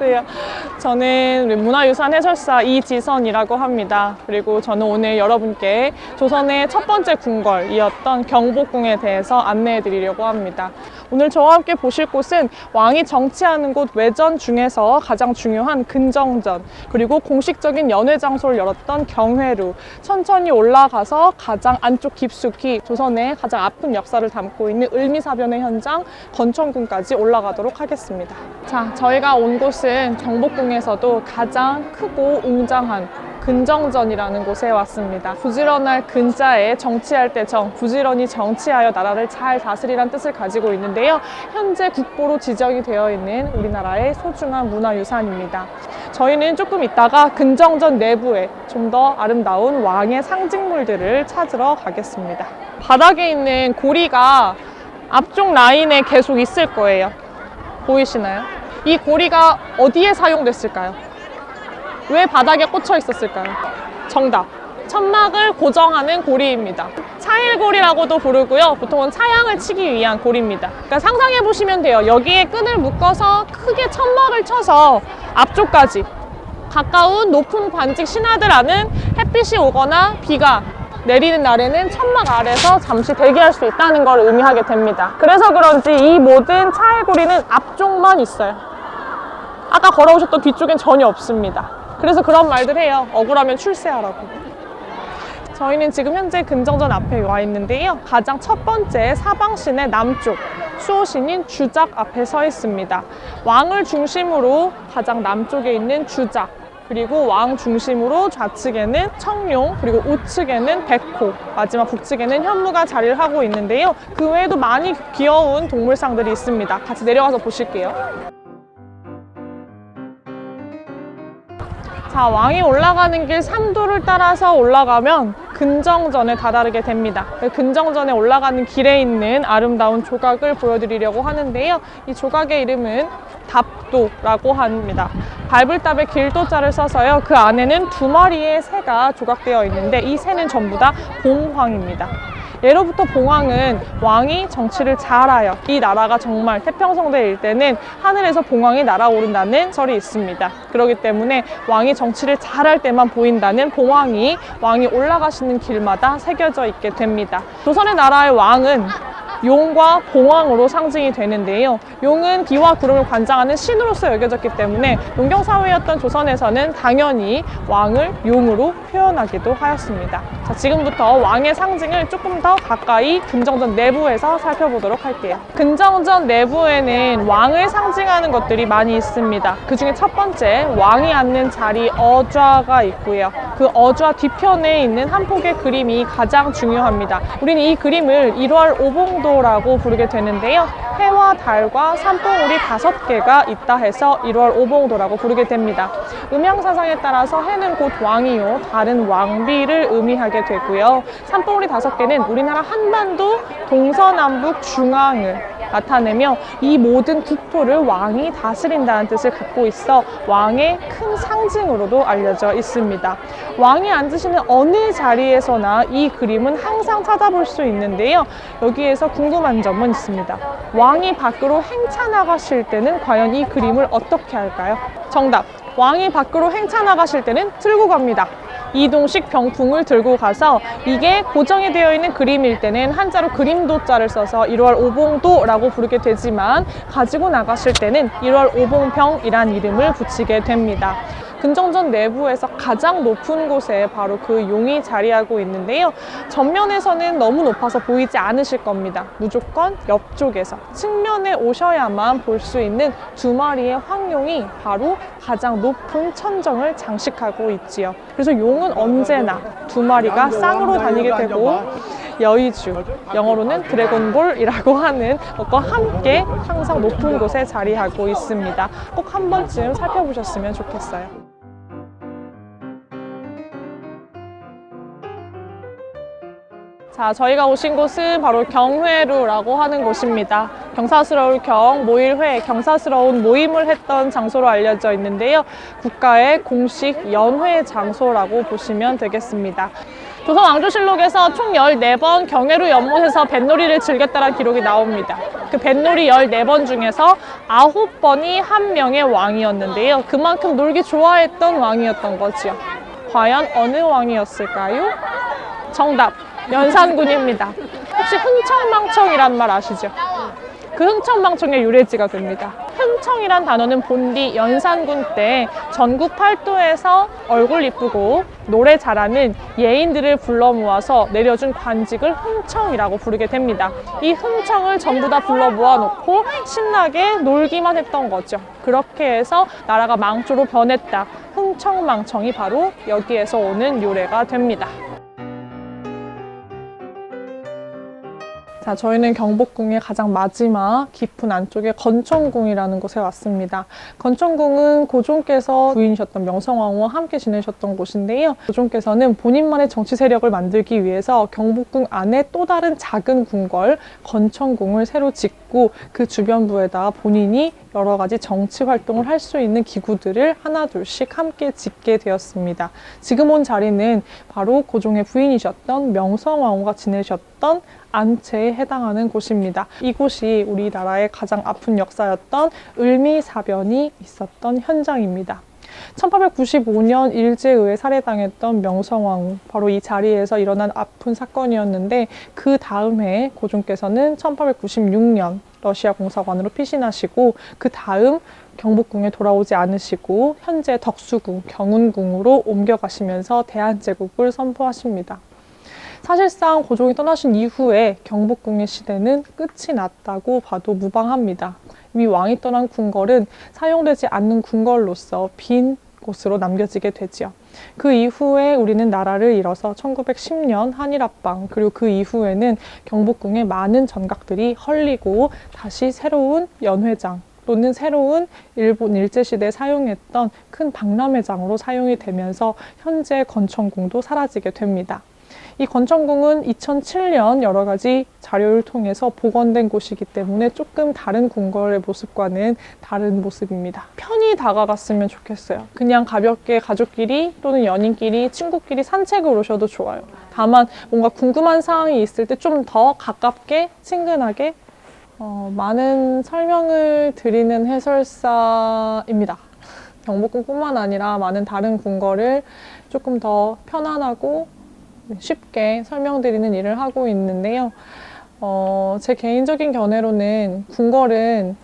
안녕하세요. 저는 문화유산 해설사 이지선이라고 합니다. 그리고 저는 오늘 여러분께 조선의 첫 번째 궁궐이었던 경복궁에 대해서 안내해 드리려고 합니다. 오늘 저와 함께 보실 곳은 왕이 정치하는 곳 외전 중에서 가장 중요한 근정전, 그리고 공식적인 연회 장소를 열었던 경회루, 천천히 올라가서 가장 안쪽 깊숙이 조선의 가장 아픈 역사를 담고 있는 을미사변의 현장 건천궁까지 올라가도록 하겠습니다. 자, 저희가 온 곳은 경복궁에서도 가장 크고 웅장한 근정전이라는 곳에 왔습니다. 부지런할 근자에 정치할 때 정, 부지런히 정치하여 나라를 잘 다스리란 뜻을 가지고 있는데요. 현재 국보로 지정이 되어 있는 우리나라의 소중한 문화유산입니다. 저희는 조금 있다가 근정전 내부에 좀 더 아름다운 왕의 상징물들을 찾으러 가겠습니다. 바닥에 있는 고리가 앞쪽 라인에 계속 있을 거예요. 보이시나요? 이 고리가 어디에 사용됐을까요? 왜 바닥에 꽂혀 있었을까요? 정답! 천막을 고정하는 고리입니다. 차일고리라고도 부르고요. 보통은 차양을 치기 위한 고리입니다. 그러니까 상상해 보시면 돼요. 여기에 끈을 묶어서 크게 천막을 쳐서 앞쪽까지 가까운 높은 관직 신하들 안은 햇빛이 오거나 비가 내리는 날에는 천막 아래서 잠시 대기할 수 있다는 걸 의미하게 됩니다. 그래서 그런지 이 모든 차일고리는 앞쪽만 있어요. 아까 걸어오셨던 뒤쪽엔 전혀 없습니다. 그래서 그런 말들 해요. 억울하면 출세하라고. 저희는 지금 현재 근정전 앞에 와 있는데요. 가장 첫 번째 사방신의 남쪽 수호신인 주작 앞에 서 있습니다. 왕을 중심으로 가장 남쪽에 있는 주작, 그리고 왕 중심으로 좌측에는 청룡, 그리고 우측에는 백호, 마지막 북측에는 현무가 자리를 하고 있는데요. 그 외에도 많이 귀여운 동물상들이 있습니다. 같이 내려가서 보실게요. 자, 왕이 올라가는 길 삼도를 따라서 올라가면 근정전에 다다르게 됩니다. 근정전에 올라가는 길에 있는 아름다운 조각을 보여드리려고 하는데요. 이 조각의 이름은 답도라고 합니다. 밟을답에 길도자를 써서요. 그 안에는 2마리의 새가 조각되어 있는데 이 새는 전부 다 봉황입니다. 예로부터 봉황은 왕이 정치를 잘하여 이 나라가 정말 태평성대일 때는 하늘에서 봉황이 날아오른다는 설이 있습니다. 그렇기 때문에 왕이 정치를 잘할 때만 보인다는 봉황이 왕이 올라가시는 길마다 새겨져 있게 됩니다. 조선의 나라의 왕은 용과 봉황으로 상징이 되는데요. 용은 비와 구름을 관장하는 신으로서 여겨졌기 때문에 농경사회였던 조선에서는 당연히 왕을 용으로 표현하기도 하였습니다. 자, 지금부터 왕의 상징을 조금 더 가까이 근정전 내부에서 살펴보도록 할게요. 근정전 내부에는 왕을 상징하는 것들이 많이 있습니다. 그 중에 첫 번째, 왕이 앉는 자리 어좌가 있고요. 그 어좌 뒤편에 있는 한 폭의 그림이 가장 중요합니다. 우리는 이 그림을 1월 오봉도 라고 부르게 되는데요. 해와 달과 산봉우리 5개가 있다 해서 1월 오봉도라고 부르게 됩니다. 음양사상에 따라서 해는 곧 왕이요, 달은 왕비를 의미하게 되고요. 산봉우리 5개는 우리나라 한반도 동서남북 중앙을 나타내며 이 모든 국토를 왕이 다스린다는 뜻을 갖고 있어 왕의 큰 상징으로도 알려져 있습니다. 왕이 앉으시는 어느 자리에서나 이 그림은 항상 찾아볼 수 있는데요. 여기에서 궁금한 점은 있습니다. 왕이 밖으로 행차 나가실 때는 과연 이 그림을 어떻게 할까요? 정답! 왕이 밖으로 행차 나가실 때는 들고 갑니다. 이동식 병풍을 들고 가서 이게 고정이 되어 있는 그림일 때는 한자로 그림도자를 써서 1월 오봉도라고 부르게 되지만 가지고 나가실 때는 1월 오봉병이란 이름을 붙이게 됩니다. 근정전 내부에서 가장 높은 곳에 바로 그 용이 자리하고 있는데요. 전면에서는 너무 높아서 보이지 않으실 겁니다. 무조건 옆쪽에서 측면에 오셔야만 볼 수 있는 2마리의 황룡이 바로 가장 높은 천정을 장식하고 있지요. 그래서 용은 언제나 2마리가 쌍으로 다니게 되고 여의주, 영어로는 드래곤볼이라고 하는 것과 함께 항상 높은 곳에 자리하고 있습니다. 꼭 한 번쯤 살펴보셨으면 좋겠어요. 자, 저희가 오신 곳은 바로 경회루라고 하는 곳입니다. 경사스러울 경, 모일회, 경사스러운 모임을 했던 장소로 알려져 있는데요. 국가의 공식 연회 장소라고 보시면 되겠습니다. 조선 왕조실록에서 총 14번 경회루 연못에서 뱃놀이를 즐겼다는 기록이 나옵니다. 그 뱃놀이 14번 중에서 9번이 한 명의 왕이었는데요. 그만큼 놀기 좋아했던 왕이었던 거지요. 과연 어느 왕이었을까요? 정답! 연산군입니다. 혹시 흥청망청이란 말 아시죠? 그 흥청망청의 유래지가 됩니다. 흥청이란 단어는 본디 연산군 때 전국 팔도에서 얼굴 이쁘고 노래 잘하는 예인들을 불러 모아서 내려준 관직을 흥청이라고 부르게 됩니다. 이 흥청을 전부 다 불러 모아놓고 신나게 놀기만 했던 거죠. 그렇게 해서 나라가 망조로 변했다. 흥청망청이 바로 여기에서 오는 유래가 됩니다. 자, 저희는 경복궁의 가장 마지막 깊은 안쪽에 건천궁이라는 곳에 왔습니다. 건천궁은 고종께서 부인이셨던 명성황후와 함께 지내셨던 곳인데요. 고종께서는 본인만의 정치 세력을 만들기 위해서 경복궁 안에 또 다른 작은 궁궐 건천궁을 새로 짓고 그 주변부에다가 본인이 여러 가지 정치 활동을 할 수 있는 기구들을 하나둘씩 함께 짓게 되었습니다. 지금 온 자리는 바로 고종의 부인이셨던 명성황후가 지내셨던 안채에 해당하는 곳입니다. 이곳이 우리나라의 가장 아픈 역사였던 을미사변이 있었던 현장입니다. 1895년 일제의회 살해당했던 명성황후, 바로 이 자리에서 일어난 아픈 사건이었는데 그 다음 해 고종께서는 1896년 러시아 공사관으로 피신하시고 그 다음 경복궁에 돌아오지 않으시고 현재 덕수궁, 경운궁으로 옮겨가시면서 대한제국을 선포하십니다. 사실상 고종이 떠나신 이후에 경복궁의 시대는 끝이 났다고 봐도 무방합니다. 이미 왕이 떠난 궁궐은 사용되지 않는 궁궐로서 빈 곳으로 남겨지게 되죠. 그 이후에 우리는 나라를 잃어서 1910년 한일합방, 그리고 그 이후에는 경복궁의 많은 전각들이 헐리고 다시 새로운 연회장 또는 새로운 일본 일제시대에 사용했던 큰 박람회장으로 사용이 되면서 현재 건천궁도 사라지게 됩니다. 이 건천궁은 2007년 여러 가지 자료를 통해서 복원된 곳이기 때문에 조금 다른 궁궐의 모습과는 다른 모습입니다. 편히 다가갔으면 좋겠어요. 그냥 가볍게 가족끼리 또는 연인끼리, 친구끼리 산책을 오셔도 좋아요. 다만 뭔가 궁금한 사항이 있을 때 좀 더 가깝게, 친근하게 많은 설명을 드리는 해설사입니다. 경복궁뿐만 아니라 많은 다른 궁궐을 조금 더 편안하고 쉽게 설명드리는 일을 하고 있는데요. 제 개인적인 견해로는 궁궐은,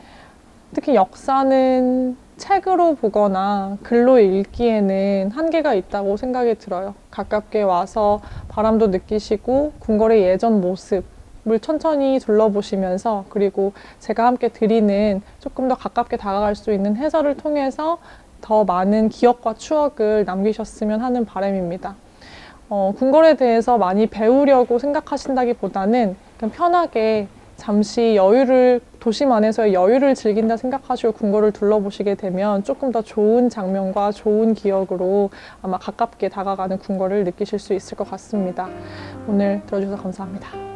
특히 역사는 책으로 보거나 글로 읽기에는 한계가 있다고 생각이 들어요. 가깝게 와서 바람도 느끼시고 궁궐의 예전 모습을 천천히 둘러보시면서, 그리고 제가 함께 드리는 조금 더 가깝게 다가갈 수 있는 해설을 통해서 더 많은 기억과 추억을 남기셨으면 하는 바람입니다. 궁궐에 대해서 많이 배우려고 생각하신다기보다는 그냥 편하게 잠시 도심 안에서의 여유를 즐긴다 생각하시고 궁궐을 둘러보시게 되면 조금 더 좋은 장면과 좋은 기억으로 아마 가깝게 다가가는 궁궐을 느끼실 수 있을 것 같습니다. 오늘 들어주셔서 감사합니다.